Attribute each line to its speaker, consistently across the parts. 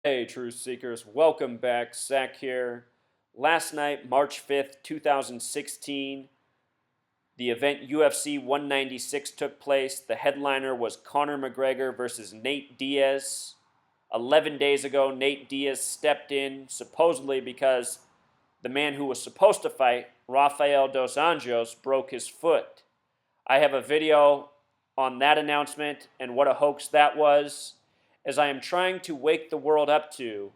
Speaker 1: Hey, Truth Seekers, welcome back. Zach here. Last night, March 5th, 2016, the event UFC 196 took place. The headliner was Conor McGregor versus Nate Diaz. 11 days ago, Nate Diaz stepped in, supposedly because the man who was supposed to fight, Rafael dos Anjos, broke his foot. I have a video on that announcement and what a hoax that was, as I am trying to wake the world up to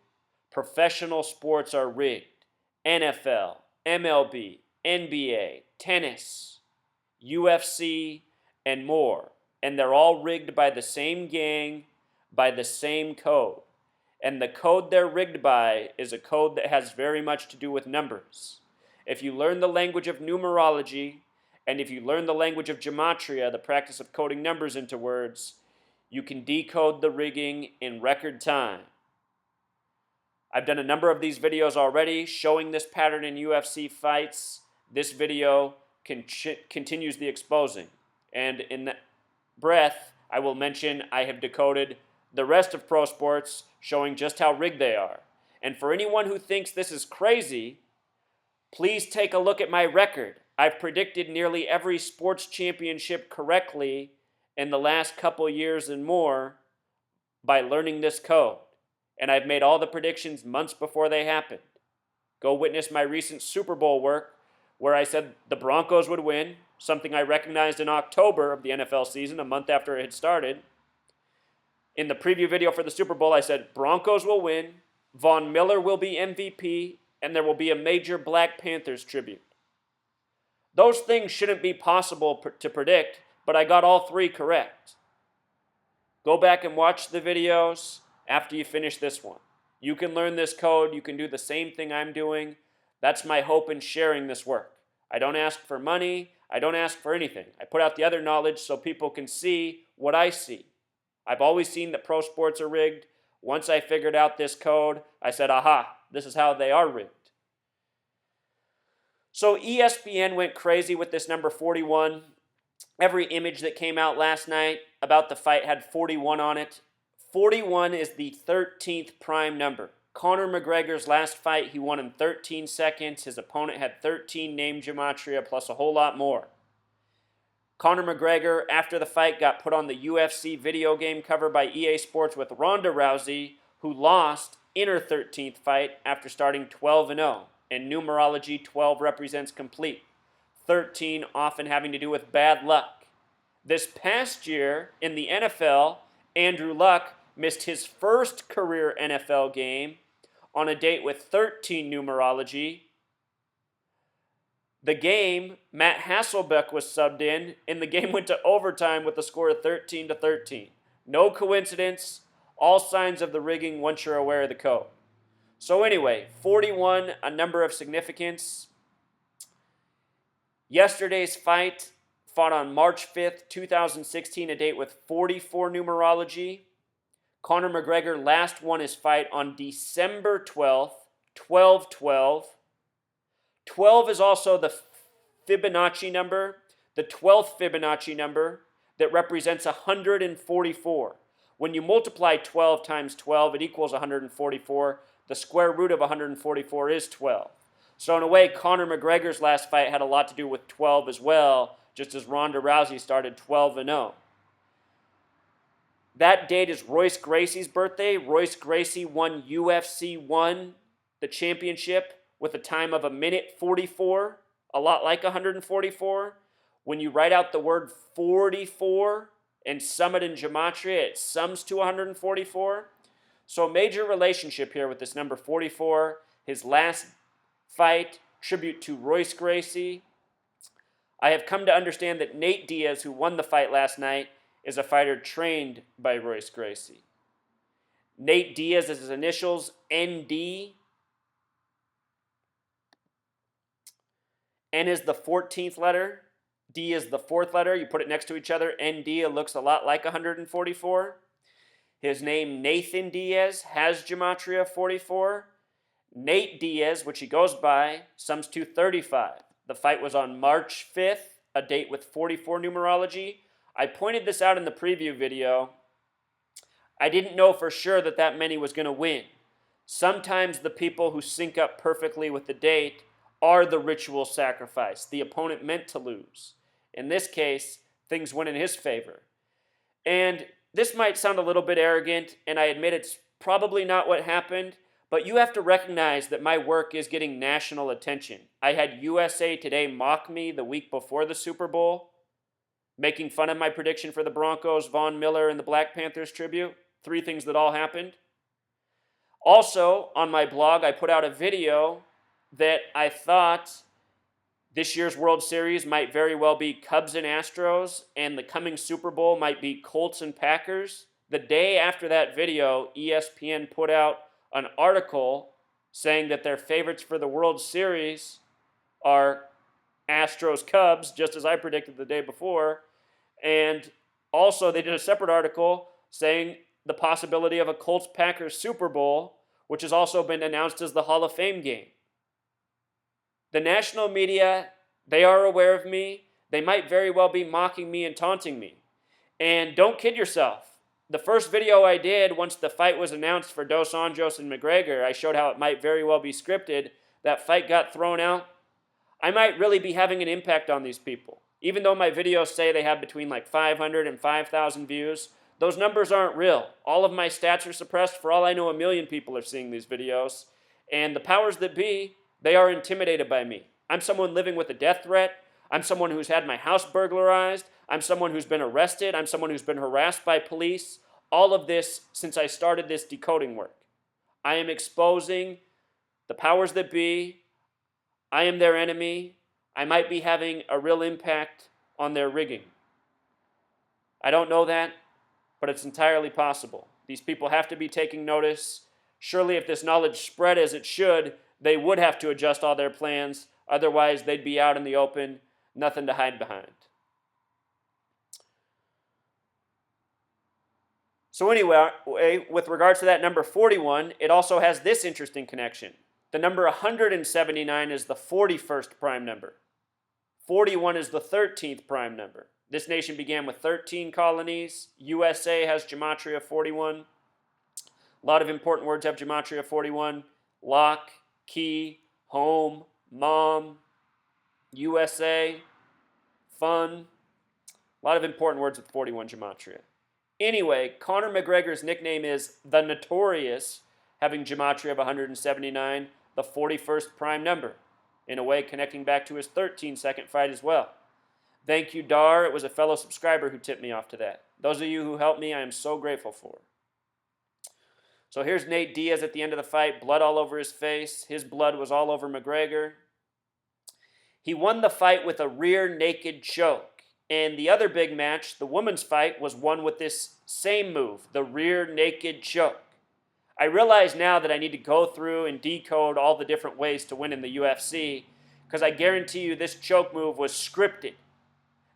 Speaker 1: professional sports are rigged. NFL, MLB, NBA, tennis, UFC, and more. And they're all rigged by the same gang, by the same code. And the code they're rigged by is a code that has very much to do with numbers. If you learn the language of numerology, and if you learn the language of gematria, the practice of coding numbers into words, you can decode the rigging in record time. I've done a number of these videos already showing this pattern in UFC fights. This video continues the exposing. And in that breath, I will mention I have decoded the rest of pro sports, showing just how rigged they are. And for anyone who thinks this is crazy, please take a look at my record. I've predicted nearly every sports championship correctly in the last couple years and more by learning this code. And I've made all the predictions months before they happened. Go witness my recent Super Bowl work where I said the Broncos would win, something I recognized in October of the NFL season, a month after it had started. In the preview video for the Super Bowl, I said Broncos will win, Von Miller will be MVP, and there will be a major Black Panthers tribute. Those things shouldn't be possible to predict, but I got all three correct. Go back and watch the videos after you finish this one. You can learn this code. You can do the same thing I'm doing. That's my hope in sharing this work. I don't ask for money. I don't ask for anything. I put out the other knowledge so people can see what I see. I've always seen that pro sports are rigged. Once I figured out this code, I said, aha, this is how they are rigged. So ESPN went crazy with this number 41. Every image that came out last night about the fight had 41 on it. 41 is the 13th prime number. Conor McGregor's last fight, he won in 13 seconds. His opponent had 13 name gematria plus a whole lot more. Conor McGregor, after the fight, got put on the UFC video game cover by EA Sports with Ronda Rousey, who lost in her 13th fight after starting 12-0. In numerology, 12 represents complete. 13 often having to do with bad luck. This past year in the NFL, Andrew Luck missed his first career NFL game on a date with 13 numerology. The game, Matt Hasselbeck was subbed in, and the game went to overtime with a score of 13-13. No coincidence, all signs of the rigging once you're aware of the code. So anyway, 41, a number of significance. Yesterday's fight fought on March 5th, 2016, a date with 44 numerology. Conor McGregor last won his fight on December 12th, 12-12. 12 is also the Fibonacci number, the 12th Fibonacci number that represents 144. When you multiply 12 times 12, it equals 144. The square root of 144 is 12. So in a way, Conor McGregor's last fight had a lot to do with 12 as well, just as Ronda Rousey started 12-0. That date is Royce Gracie's birthday. Royce Gracie won UFC 1, the championship, with a time of 1:44, a lot like 144. When you write out the word 44 and sum it in gematria, it sums to 144. So a major relationship here with this number 44. His last fight, tribute to Royce Gracie. I have come to understand that Nate Diaz, who won the fight last night, is a fighter trained by Royce Gracie. Nate Diaz is his initials, ND. N is the 14th letter. D is the 4th letter. You put it next to each other. ND, it looks a lot like 144. His name, Nathan Diaz, has gematria 44. Nate Diaz, which he goes by, sums to 35. The fight was on March 5th, a date with 44 numerology. I pointed this out in the preview video. I didn't know for sure that many was going to win. Sometimes the people who sync up perfectly with the date are the ritual sacrifice, the opponent meant to lose. In this case, things went in his favor. And this might sound a little bit arrogant, and I admit it's probably not what happened, but you have to recognize that my work is getting national attention. I had USA Today mock me the week before the Super Bowl, making fun of my prediction for the Broncos, Von Miller, and the Black Panthers tribute. 3 things that all happened. Also, on my blog, I put out a video that I thought this year's World Series might very well be Cubs and Astros, and the coming Super Bowl might be Colts and Packers. The day after that video, ESPN put out an article saying that their favorites for the World Series are Astros Cubs, just as I predicted the day before. And also, they did a separate article saying the possibility of a Colts Packers Super Bowl, which has also been announced as the Hall of Fame game. The national media, they are aware of me. They might very well be mocking me and taunting me. And don't kid yourself. The first video I did, once the fight was announced for Dos Anjos and McGregor, I showed how it might very well be scripted. That fight got thrown out. I might really be having an impact on these people. Even though my videos say they have between like 500 and 5,000 views, those numbers aren't real. All of my stats are suppressed. For all I know, 1 million people are seeing these videos. And the powers that be, they are intimidated by me. I'm someone living with a death threat. I'm someone who's had my house burglarized. I'm someone who's been arrested. I'm someone who's been harassed by police. All of this since I started this decoding work. I am exposing the powers that be. I am their enemy. I might be having a real impact on their rigging. I don't know that, but it's entirely possible. These people have to be taking notice. Surely if this knowledge spread as it should, they would have to adjust all their plans. Otherwise, they'd be out in the open, nothing to hide behind. So anyway, with regards to that number 41, it also has this interesting connection. The number 179 is the 41st prime number. 41 is the 13th prime number. This nation began with 13 colonies. USA has gematria 41. A lot of important words have gematria 41. Lock, key, home, mom, USA, fun. A lot of important words with 41 gematria. Anyway, Conor McGregor's nickname is the Notorious, having gematria of 179, the 41st prime number, in a way connecting back to his 13-second fight as well. Thank you, Dar. It was a fellow subscriber who tipped me off to that. Those of you who helped me, I am so grateful for. So here's Nate Diaz at the end of the fight, blood all over his face. His blood was all over McGregor. He won the fight with a rear naked choke. And the other big match, the women's fight, was won with this same move, the rear naked choke. I realize now that I need to go through and decode all the different ways to win in the UFC, because I guarantee you this choke move was scripted.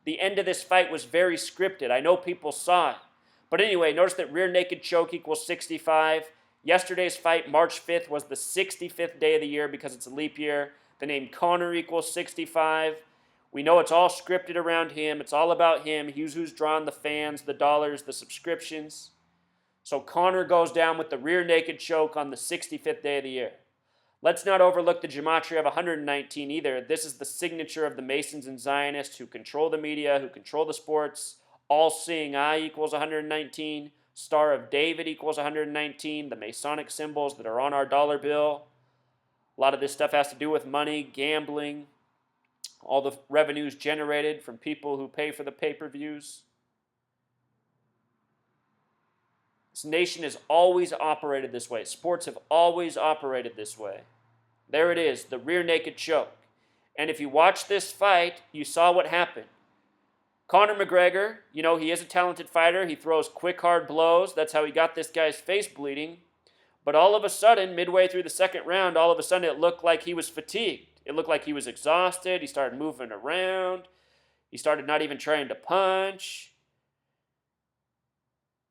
Speaker 1: The end of this fight was very scripted. I know people saw it. But anyway, notice that rear naked choke equals 65. Yesterday's fight, March 5th, was the 65th day of the year because it's a leap year. The name Conor equals 65. We know it's all scripted around him. It's all about him. He's who's drawn the fans, the dollars, the subscriptions. So Conor goes down with the rear naked choke on the 65th day of the year. Let's not overlook the gematria of 119 either. This is the signature of the Masons and Zionists who control the media, who control the sports. All-seeing eye equals 119. Star of David equals 119. The Masonic symbols that are on our dollar bill. A lot of this stuff has to do with money, gambling, all the revenues generated from people who pay for the pay-per-views. This nation has always operated this way. Sports have always operated this way. There it is, the rear naked choke. And if you watch this fight, you saw what happened. Conor McGregor, you know, he is a talented fighter. He throws quick, hard blows. That's how he got this guy's face bleeding. But all of a sudden, midway through the second round, all of a sudden it looked like he was fatigued. It looked like he was exhausted. He started moving around. He started not even trying to punch.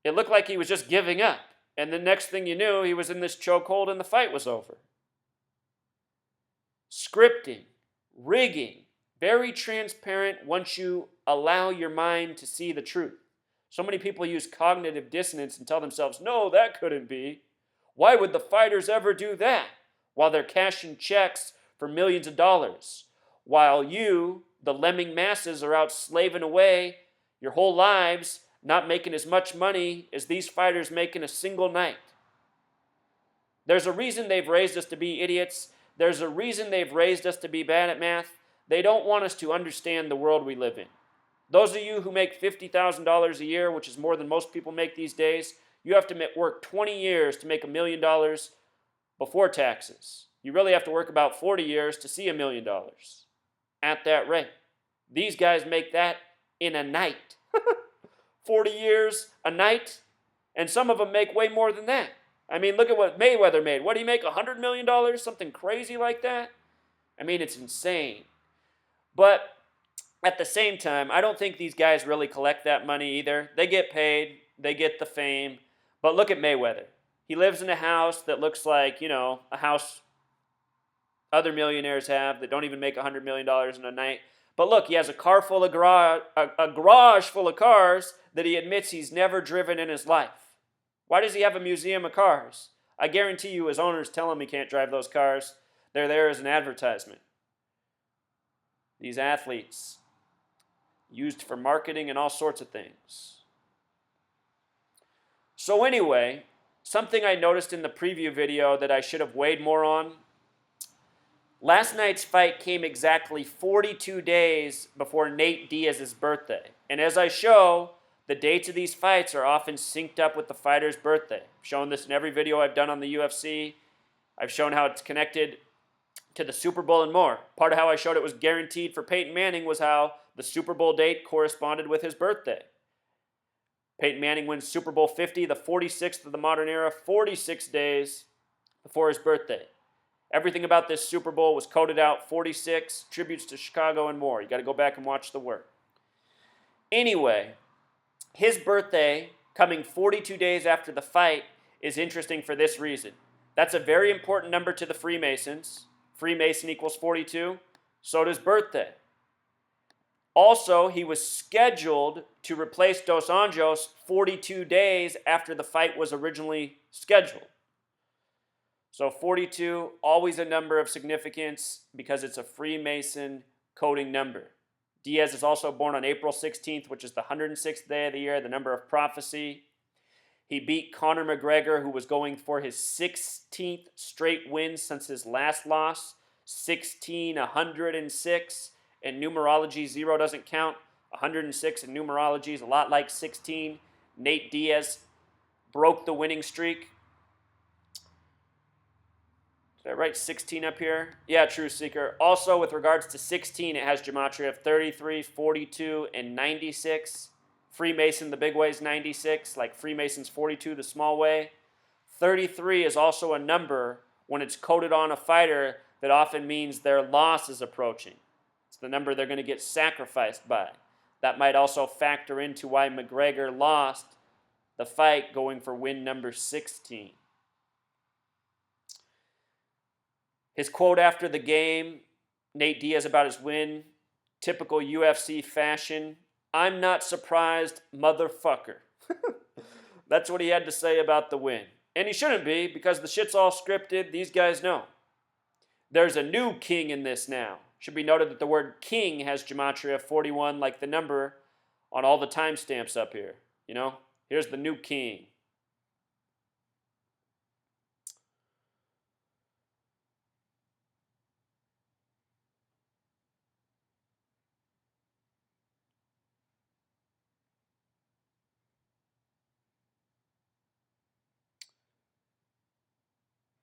Speaker 1: It looked like he was just giving up. And the next thing you knew, he was in this chokehold and the fight was over. Scripting, rigging, very transparent once you allow your mind to see the truth. So many people use cognitive dissonance and tell themselves, no, that couldn't be. Why would the fighters ever do that? While they're cashing checks for millions of dollars. While you, the lemming masses, are out slaving away your whole lives, not making as much money as these fighters make in a single night. There's a reason they've raised us to be idiots. There's a reason they've raised us to be bad at math. They don't want us to understand the world we live in. Those of you who make $50,000 a year, which is more than most people make these days, you have to work 20 years to make $1 million before taxes. You really have to work about 40 years to see $1 million at that rate. These guys make that in a night. 40 years a night, and some of them make way more than that. I mean, look at what Mayweather made. What did he make, $100 million? Something crazy like that? I mean, it's insane. But at the same time, I don't think these guys really collect that money either. They get paid, they get the fame. But look at Mayweather. He lives in a house that looks like, a house other millionaires have that don't even make $100 million in a night. But look, he has a garage full of cars that he admits he's never driven in his life. Why does he have a museum of cars? I guarantee you his owners tell him he can't drive those cars. They're there as an advertisement. These athletes, used for marketing and all sorts of things. So anyway, something I noticed in the preview video that I should have weighed more on. Last night's fight came exactly 42 days before Nate Diaz's birthday. And as I show, the dates of these fights are often synced up with the fighter's birthday. I've shown this in every video I've done on the UFC. I've shown how it's connected to the Super Bowl and more. Part of how I showed it was guaranteed for Peyton Manning was how the Super Bowl date corresponded with his birthday. Peyton Manning wins Super Bowl 50, the 46th of the modern era, 46 days before his birthday. Everything about this Super Bowl was coded out, 46, tributes to Chicago and more. You got to go back and watch the work. Anyway, his birthday, coming 42 days after the fight, is interesting for this reason. That's a very important number to the Freemasons. Freemason equals 42. So does birthday. Also, he was scheduled to replace Dos Anjos 42 days after the fight was originally scheduled. So 42, always a number of significance because it's a Freemason coding number. Diaz is also born on April 16th, which is the 106th day of the year, the number of prophecy. He beat Conor McGregor, who was going for his 16th straight win since his last loss, 106. In numerology, 0 doesn't count. 106 in numerology is a lot like 16. Nate Diaz broke the winning streak. Did I write 16 up here? Yeah, True Seeker. Also, with regards to 16, it has gematria of 33, 42, and 96. Freemason, the big way, is 96, like Freemason's 42, the small way. 33 is also a number when it's coded on a fighter that often means their loss is approaching. It's the number they're going to get sacrificed by. That might also factor into why McGregor lost the fight going for win number 16. His quote after the game, Nate Diaz about his win, typical UFC fashion, "I'm not surprised, motherfucker." That's what he had to say about the win. And he shouldn't be, because the shit's all scripted. These guys know. There's a new king in this now. Should be noted that the word king has gematria 41, like the number on all the timestamps up here. Here's the new king.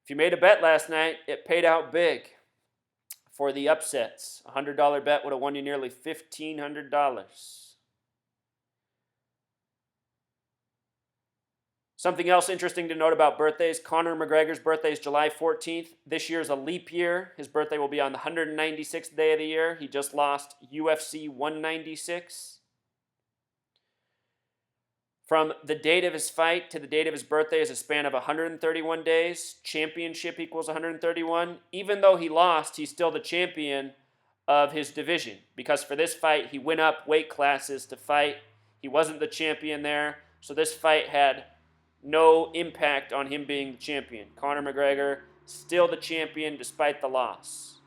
Speaker 1: If you made a bet last night, it paid out big for the upsets. A $100 bet would have won you nearly $1,500. Something else interesting to note about birthdays. Conor McGregor's birthday is July 14th. This year is a leap year. His birthday will be on the 196th day of the year. He just lost UFC 196. From the date of his fight to the date of his birthday is a span of 131 days. Championship equals 131. Even though he lost, he's still the champion of his division. Because for this fight, he went up weight classes to fight. He wasn't the champion there. So this fight had no impact on him being the champion. Conor McGregor, still the champion despite the loss.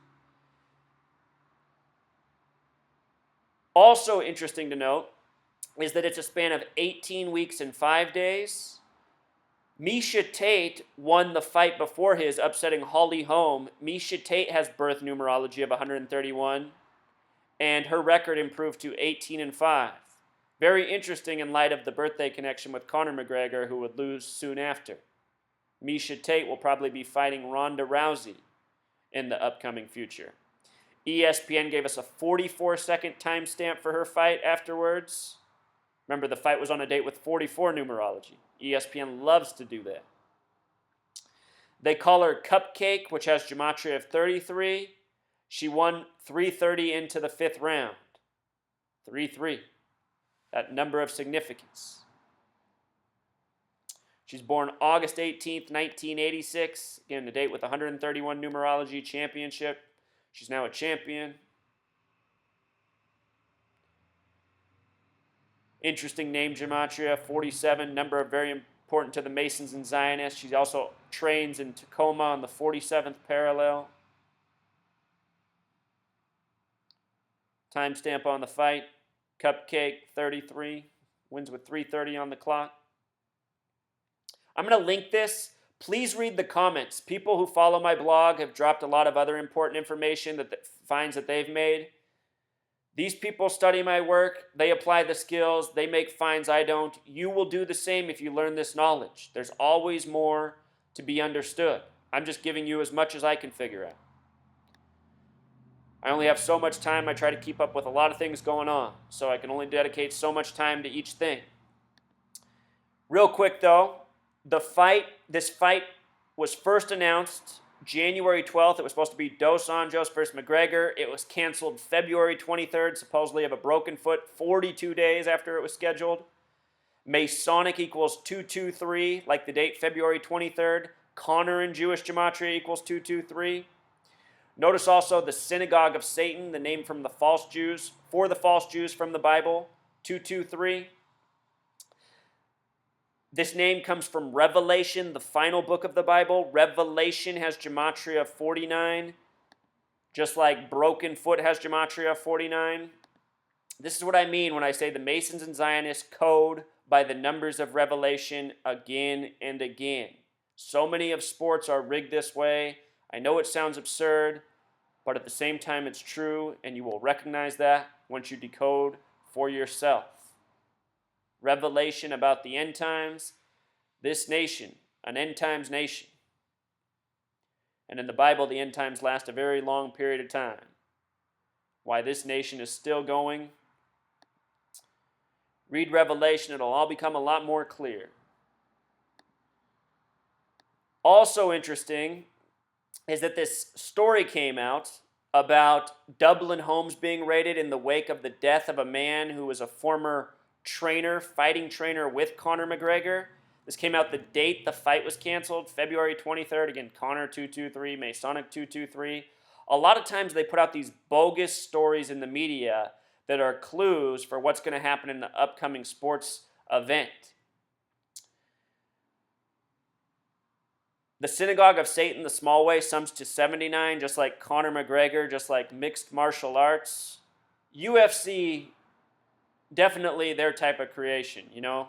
Speaker 1: Also interesting to note is that it's a span of 18 weeks and 5 days. Miesha Tate won the fight before his, upsetting Holly Holm. Miesha Tate has birth numerology of 131, and her record improved to 18 and 5. Very interesting in light of the birthday connection with Conor McGregor, who would lose soon after. Miesha Tate will probably be fighting Ronda Rousey in the upcoming future. ESPN gave us a 44-second timestamp for her fight afterwards. Remember, the fight was on a date with 44 numerology. ESPN loves to do that. They call her Cupcake, which has gematria of 33. She won 330 into the 5th round. 3-3. That number of significance. She's born August 18th, 1986. Again, the date with 131 numerology championship. She's now a champion. Interesting name, gematria, 47, number very important to the Masons and Zionists. She also trains in Tacoma on the 47th parallel. Timestamp on the fight, Cupcake, 33, wins with 3:30 on the clock. I'm going to link this. Please read the comments. People who follow my blog have dropped a lot of other important information, finds that they've made. These people study my work, they apply the skills, they make finds I don't. You will do the same if you learn this knowledge. There's always more to be understood. I'm just giving you as much as I can figure out. I only have so much time. I try to keep up with a lot of things going on, so I can only dedicate so much time to each thing. Real quick though, this fight was first announced January 12th. It was supposed to be Dos Anjos versus McGregor. It was canceled February 23rd, supposedly of a broken foot, 42 days after it was scheduled. Masonic equals 223, like the date February 23rd. Conor in Jewish gematria equals 223. Notice also the Synagogue of Satan, the name from the false Jews, for the false Jews from the Bible, 223. This name comes from Revelation, the final book of the Bible. Revelation has gematria of 49, just like broken foot has gematria of 49. This is what I mean when I say the Masons and Zionists code by the numbers of Revelation again and again. So many of sports are rigged this way. I know it sounds absurd, but at the same time it's true, and you will recognize that once you decode for yourself. Revelation about the end times, this nation, an end times nation. And in the Bible, the end times last a very long period of time. Why this nation is still going, read Revelation, it'll all become a lot more clear. Also interesting is that this story came out about Dublin homes being raided in the wake of the death of a man who was a former trainer, fighting trainer with Conor McGregor. This came out the date the fight was canceled, February 23rd. Again, Conor 223, Masonic 223. A lot of times they put out these bogus stories in the media that are clues for what's going to happen in the upcoming sports event. The Synagogue of Satan, the small way, sums to 79, just like Conor McGregor, just like mixed martial arts. UFC, definitely their type of creation, you know?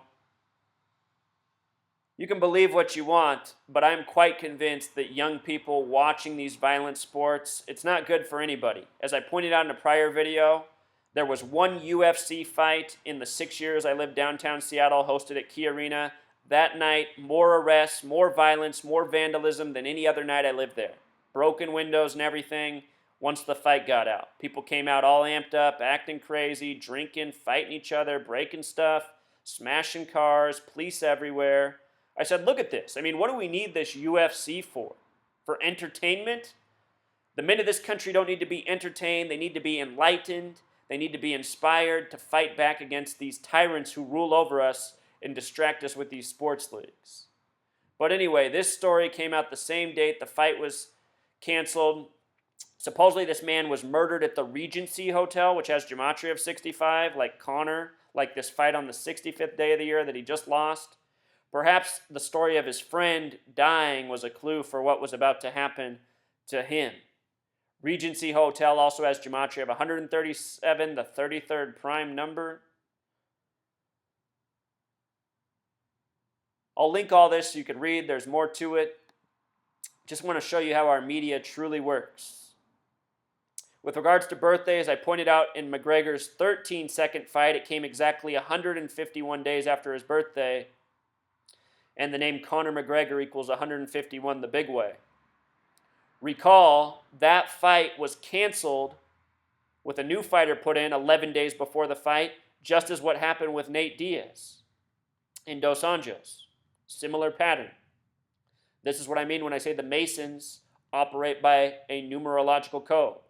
Speaker 1: You can believe what you want, but I'm quite convinced that young people watching these violent sports, it's not good for anybody. As I pointed out in a prior video, there was one UFC fight in the 6 years I lived downtown Seattle, hosted at Key Arena. That night, more arrests, more violence, more vandalism than any other night I lived there. Broken windows and everything once the fight got out. People came out all amped up, acting crazy, drinking, fighting each other, breaking stuff, smashing cars, police everywhere. I said, look at this. I mean, what do we need this UFC for? For entertainment? The men of this country don't need to be entertained. They need to be enlightened. They need to be inspired to fight back against these tyrants who rule over us and distract us with these sports leagues. But anyway, this story came out the same date the fight was canceled. Supposedly this man was murdered at the Regency Hotel, which has gematria of 65, like Conor, like this fight on the 65th day of the year that he just lost. Perhaps the story of his friend dying was a clue for what was about to happen to him. Regency Hotel also has gematria of 137, the 33rd prime number. I'll link all this so you can read. There's more to it. Just want to show you how our media truly works. With regards to birthdays, I pointed out in McGregor's 13-second fight, it came exactly 151 days after his birthday, and the name Conor McGregor equals 151 the big way. Recall, that fight was canceled with a new fighter put in 11 days before the fight, just as what happened with Nate Diaz in Dos Anjos. Similar pattern. This is what I mean when I say the Masons operate by a numerological code.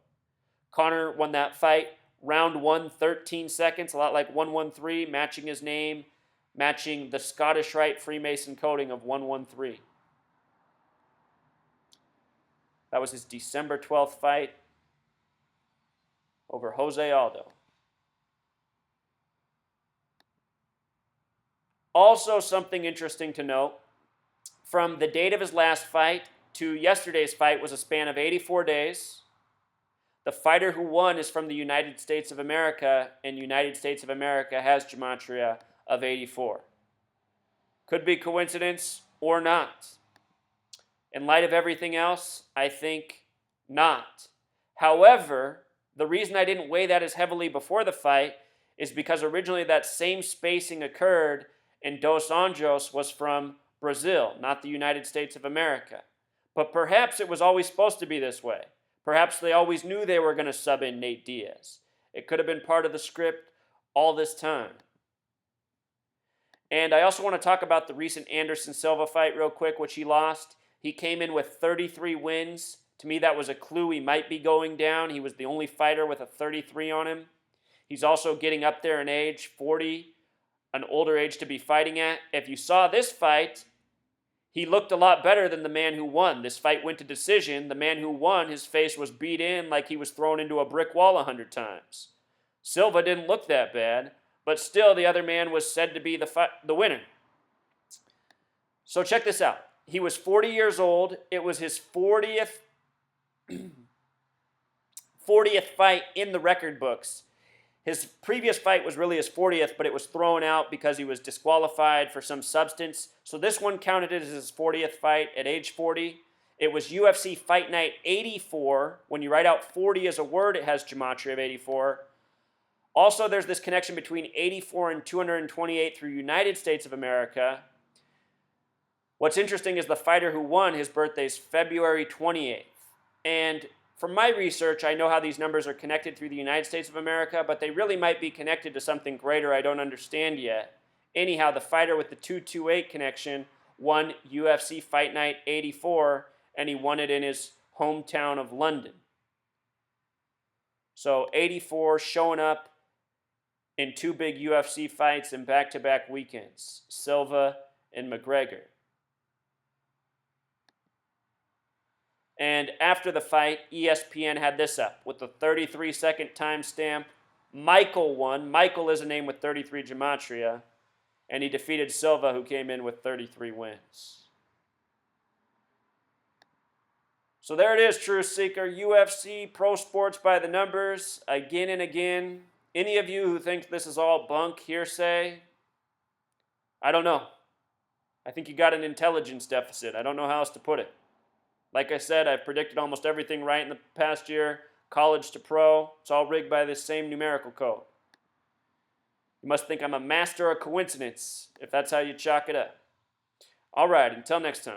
Speaker 1: Conor won that fight, round 1, 13 seconds, a lot like 113, matching his name, matching the Scottish Rite Freemason coding of 113. That was his December 12th fight over Jose Aldo. Also, something interesting to note, from the date of his last fight to yesterday's fight was a span of 84 days. The fighter who won is from the United States of America, and United States of America has gematria of 84. Could be coincidence or not. In light of everything else, I think not. However, the reason I didn't weigh that as heavily before the fight is because originally that same spacing occurred and Dos Anjos was from Brazil, not the United States of America. But perhaps it was always supposed to be this way. Perhaps they always knew they were going to sub in Nate Diaz. It could have been part of the script all this time. And I also want to talk about the recent Anderson Silva fight real quick, which he lost. He came in with 33 wins. To me, that was a clue he might be going down. He was the only fighter with a 33 on him. He's also getting up there in age, 40, an older age to be fighting at. If you saw this fight, he looked a lot better than the man who won. This fight went to decision. The man who won, his face was beat in like he was thrown into a brick wall 100 times. Silva didn't look that bad, but still the other man was said to be the winner. So check this out. He was 40 years old. It was his 40th fight in the record books. His previous fight was really his 40th, but it was thrown out because he was disqualified for some substance. So this one counted as his 40th fight at age 40. It was UFC Fight Night 84. When you write out 40 as a word, it has gematria of 84. Also, there's this connection between 84 and 228 through United States of America. What's interesting is the fighter who won, his birthday is February 28th. And from my research, I know how these numbers are connected through the United States of America, but they really might be connected to something greater I don't understand yet. Anyhow, the fighter with the 228 connection won UFC Fight Night 84, and he won it in his hometown of London. So 84 showing up in two big UFC fights in back-to-back weekends, Silva and McGregor. And after the fight, ESPN had this up with the 33-second timestamp. Michael won. Michael is a name with 33 gematria. And he defeated Silva, who came in with 33 wins. So there it is, Truth Seeker. UFC, pro sports by the numbers, again and again. Any of you who think this is all bunk, hearsay, I don't know. I think you got an intelligence deficit. I don't know how else to put it. Like I said, I've predicted almost everything right in the past year, college to pro. It's all rigged by this same numerical code. You must think I'm a master of coincidence, if that's how you chalk it up. All right, until next time.